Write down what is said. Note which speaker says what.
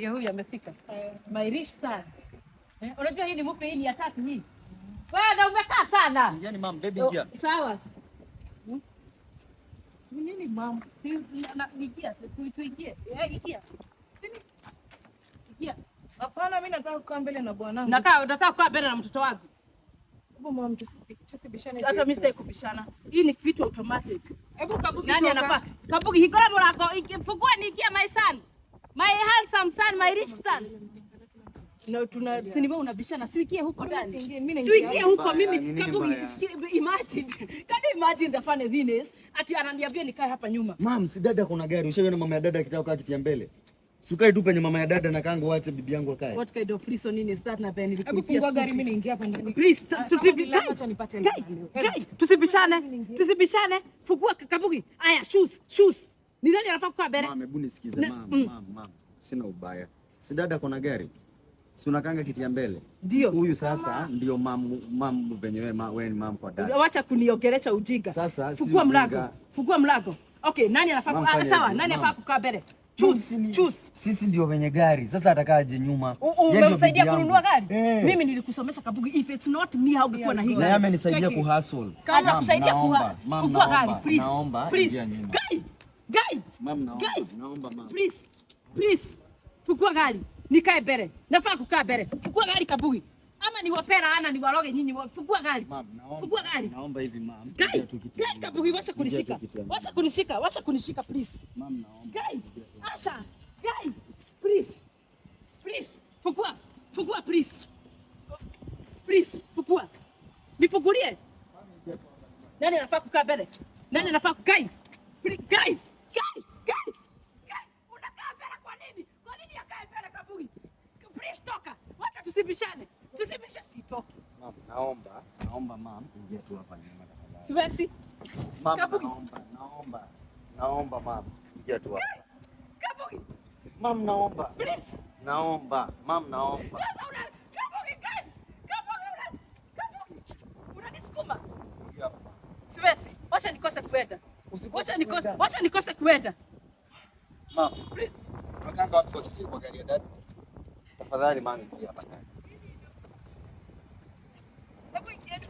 Speaker 1: Ndio huyu amefika. My rich son. Unajua hii ni mupe, hii ni ya tatu hii. Wewe umekaa sana.
Speaker 2: Yaani mama, baby ingia.
Speaker 1: Sawa. Nini mama? Si nikia, tuingie. Ingia. Ingia.
Speaker 3: Hapana, mimi nataka kukaa mbele na bwanangu.
Speaker 1: Nataka kukaa mbele na mtoto wangu.
Speaker 3: Hebu mama, tusibishane.
Speaker 1: Hata mimi sitaki kubishana. Hii ni vitu automatic.
Speaker 3: Hebu Kabugi,
Speaker 1: nani anafaa? Kabugi higora mlango. Fungua niingie, my son. My handsome son, my rich son. No, si wewe unabishana, siingie huko ndani. Siingie huko mimi. Kabugi, imagine. Can you imagine the funny thing is ati ananiambia nikae hapa nyuma.
Speaker 2: Mam, si dada kuna gari. Ushaona mama ya dada akitaka kukaa kiti ya mbele. Sukai tu penye mama ya dada na kangu waache bibi yangu akae.
Speaker 1: What kind of reason is that na Ben?
Speaker 3: Hebu fungua gari, mimi niingia hapa ndani.
Speaker 1: Please, tusibishane. Fungua Kabugi. Aya, shoes. Ni nani anafaa kukaa mbele?
Speaker 2: Mama, hebu nisikize mama. Sina ubaya. Si dada kuna gari. Si unakanga kiti ya mbele.
Speaker 1: Ndio.
Speaker 2: Huyu sasa ndio mam venye wewe ni mam kwa dada.
Speaker 1: Acha kuniongelesha ujinga.
Speaker 2: Sasa
Speaker 1: fungua mlango. Okay, nani anafaa sawa, nani anafaa kukaa mbele? Choose.
Speaker 2: Sisi ndio wenye gari. Sasa atakaje nyuma?
Speaker 1: Umemsaidia kununua gari? Mimi nilikusomesha Kabugi. If it's not me, how ungekuwa na hii gari?
Speaker 2: Na yeye amenisaidia kuhustle.
Speaker 1: Acha kusaidia fungua gari, please. Please. Guy.
Speaker 2: Naomba mama.
Speaker 1: Please. Fungua gari. Nikae mbele. Nafaa kukaa mbele. Fungua gari Kabugi. Ama ni wapera ana ni waloge nyinyi. Fungua gari. Fungua gari.
Speaker 2: Naomba hivi mama.
Speaker 1: Guy Kabugi, wacha kunishika please.
Speaker 2: Mama naomba.
Speaker 1: Guy. Asha. Guy. Please. Fungua please. Fungua. Nifungulie. Nani anafaa kukaa mbele? Nani anafaa kukaa? Guy. Unakaa mbele kwa nini? Kwa nini akae mbele Kabugi? Please toka. Wacha tusibishane. Sitoki.
Speaker 2: Mama, naomba mama, ingia tu hapa nyuma tafadhali.
Speaker 1: Siwezi.
Speaker 2: Kabugi. Naomba mama, ingia tu hapa.
Speaker 1: Kabugi.
Speaker 2: Mama naomba.
Speaker 1: Please.
Speaker 2: Naomba. Mama naomba.
Speaker 1: Kabugi. Unanisukuma. Siwezi. Wacha nikose kuenda. Wacha nikose kuenda.
Speaker 2: Mama. Tunakanga watu kwa kiti kwa gari ya dada. Tafadhali mama, ingia hapa ndani.
Speaker 1: Hebu ingia.